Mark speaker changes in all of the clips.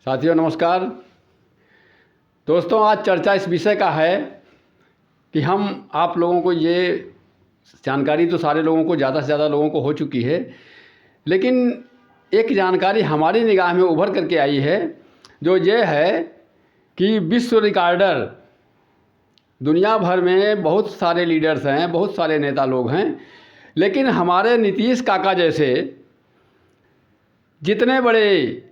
Speaker 1: साथियों नमस्कार। दोस्तों, आज चर्चा इस विषय का है कि हम आप लोगों को ये जानकारी तो सारे लोगों को, ज़्यादा से ज़्यादा लोगों को हो चुकी है, लेकिन एक जानकारी हमारी निगाह में उभर करके आई है, जो ये है कि विश्व रिकॉर्डर, दुनिया भर में बहुत सारे लीडर्स हैं, बहुत सारे नेता लोग हैं, लेकिन हमारे नीतीश काका जैसे जितने बड़े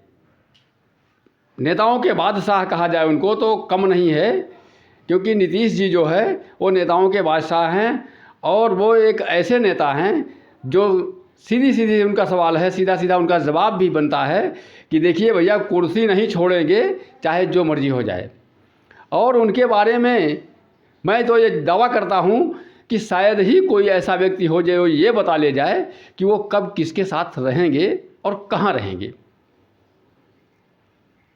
Speaker 1: नेताओं के बादशाह कहा जाए उनको तो कम नहीं है, क्योंकि नीतीश जी जो है वो नेताओं के बादशाह हैं। और वो एक ऐसे नेता हैं जो सीधी सीधी उनका सवाल है, सीधा सीधा उनका जवाब भी बनता है कि देखिए भैया, कुर्सी नहीं छोड़ेंगे चाहे जो मर्जी हो जाए। और उनके बारे में मैं तो ये दावा करता हूँ कि शायद ही कोई ऐसा व्यक्ति हो जो ये बता ले जाए कि वो कब किसके साथ रहेंगे और कहाँ रहेंगे।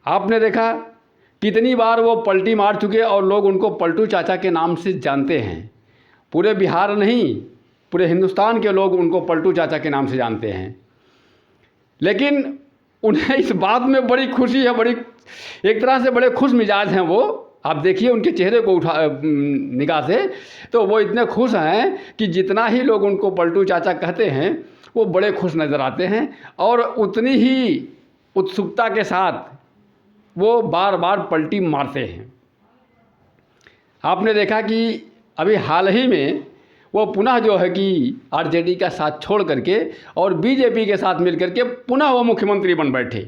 Speaker 1: आपने देखा कितनी बार वो पलटी मार चुके और लोग उनको पलटू चाचा के नाम से जानते हैं। पूरे बिहार नहीं, पूरे हिंदुस्तान के लोग उनको पलटू चाचा के नाम से जानते हैं। लेकिन उन्हें इस बात में बड़ी खुशी है, बड़ी एक तरह से बड़े खुश मिजाज हैं वो। आप देखिए उनके चेहरे को उठा निगाह से, तो वो इतने खुश हैं कि जितना ही लोग उनको पलटू चाचा कहते हैं वो बड़े खुश नज़र आते हैं। और उतनी ही उत्सुकता के साथ वो बार बार पलटी मारते हैं। आपने देखा कि अभी हाल ही में वो पुनः जो है कि आरजेडी का साथ छोड़ करके और बीजेपी के साथ मिल करके पुनः वो मुख्यमंत्री बन बैठे।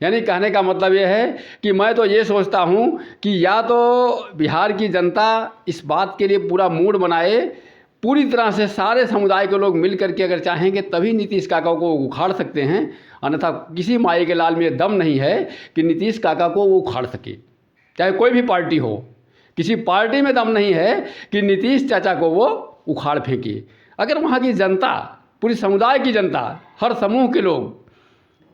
Speaker 1: यानी कहने का मतलब ये है कि मैं तो ये सोचता हूँ कि या तो बिहार की जनता इस बात के लिए पूरा मूड बनाए, पूरी तरह से सारे समुदाय के लोग मिल करके अगर चाहेंगे तभी नीतीश काका को उखाड़ सकते हैं, अन्यथा किसी माई के लाल में दम नहीं है कि नीतीश काका को वो उखाड़ सके, चाहे कोई भी पार्टी हो। किसी पार्टी में दम नहीं है कि नीतीश चाचा को वो उखाड़ फेंके। अगर वहाँ की जनता, पूरी समुदाय की जनता, हर समूह के लोग,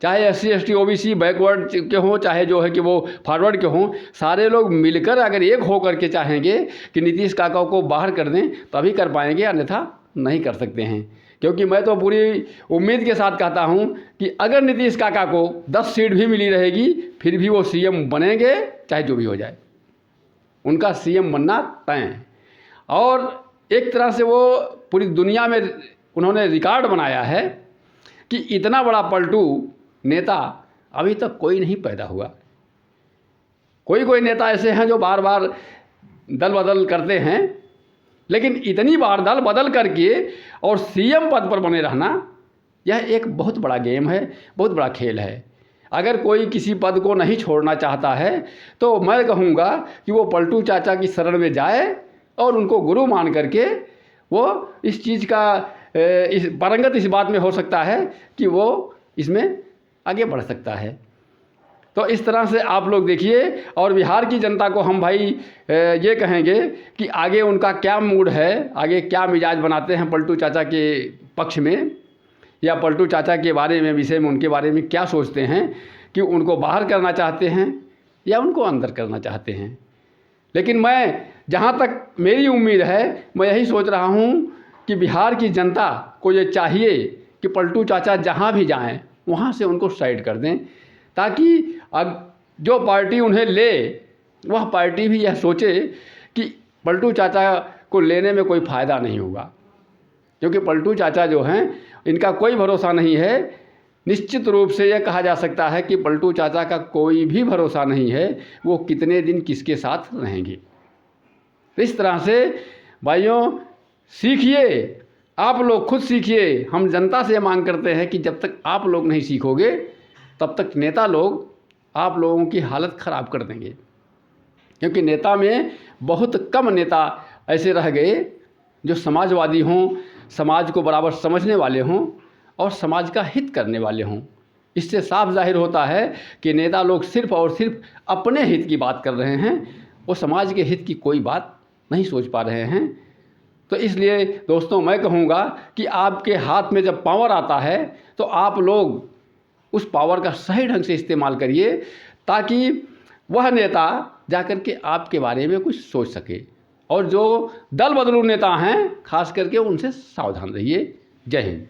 Speaker 1: चाहे SC ST OBC बैकवर्ड के हों, चाहे जो है कि वो फॉरवर्ड के हों, सारे लोग मिलकर अगर एक हो करके चाहेंगे कि नीतीश काका को बाहर कर दें तभी कर पाएंगे, अन्यथा नहीं कर सकते हैं। क्योंकि मैं तो पूरी उम्मीद के साथ कहता हूं कि अगर नीतीश काका को 10 सीट भी मिली रहेगी फिर भी वो CM बनेंगे, चाहे जो भी हो जाए। उनका CM बनना तय है। और एक तरह से वो पूरी दुनिया में उन्होंने रिकॉर्ड बनाया है कि इतना बड़ा पलटू नेता अभी तक कोई नहीं पैदा हुआ। कोई नेता ऐसे हैं जो बार बार दल बदल करते हैं, लेकिन इतनी बार दल बदल करके और CM पद पर बने रहना, यह एक बहुत बड़ा गेम है, बहुत बड़ा खेल है। अगर कोई किसी पद को नहीं छोड़ना चाहता है तो मैं कहूँगा कि वो पलटू चाचा की शरण में जाए और उनको गुरु मान करके वो इस चीज़ का पारंगत इस बात में हो सकता है कि वो इसमें आगे बढ़ सकता है। तो इस तरह से आप लोग देखिए। और बिहार की जनता को हम भाई ये कहेंगे कि आगे उनका क्या मूड है, आगे क्या मिजाज बनाते हैं पलटू चाचा के पक्ष में, या पलटू चाचा के बारे में, विषय में उनके बारे में क्या सोचते हैं कि उनको बाहर करना चाहते हैं या उनको अंदर करना चाहते हैं। लेकिन मैं, जहाँ तक मेरी उम्मीद है, मैं यही सोच रहा हूँ कि बिहार की जनता को ये चाहिए कि पलटू चाचा जहाँ भी जाएं वहाँ से उनको साइड कर दें, ताकि अब जो पार्टी उन्हें ले वह पार्टी भी यह सोचे कि पलटू चाचा को लेने में कोई फ़ायदा नहीं होगा। क्योंकि पलटू चाचा जो हैं इनका कोई भरोसा नहीं है। निश्चित रूप से यह कहा जा सकता है कि पलटू चाचा का कोई भी भरोसा नहीं है, वो कितने दिन किसके साथ रहेंगे। इस तरह से भाइयों सीखिए, आप लोग खुद सीखिए। हम जनता से मांग करते हैं कि जब तक आप लोग नहीं सीखोगे तब तक नेता लोग आप लोगों की हालत ख़राब कर देंगे। क्योंकि नेता में बहुत कम नेता ऐसे रह गए जो समाजवादी हों, समाज को बराबर समझने वाले हों और समाज का हित करने वाले हों। इससे साफ जाहिर होता है कि नेता लोग सिर्फ़ और सिर्फ अपने हित की बात कर रहे हैं, वो समाज के हित की कोई बात नहीं सोच पा रहे हैं। तो इसलिए दोस्तों मैं कहूँगा कि आपके हाथ में जब पावर आता है तो आप लोग उस पावर का सही ढंग से इस्तेमाल करिए, ताकि वह नेता जाकर के आपके बारे में कुछ सोच सके। और जो दल बदलू नेता हैं खास करके उनसे सावधान रहिए। जय हिंद।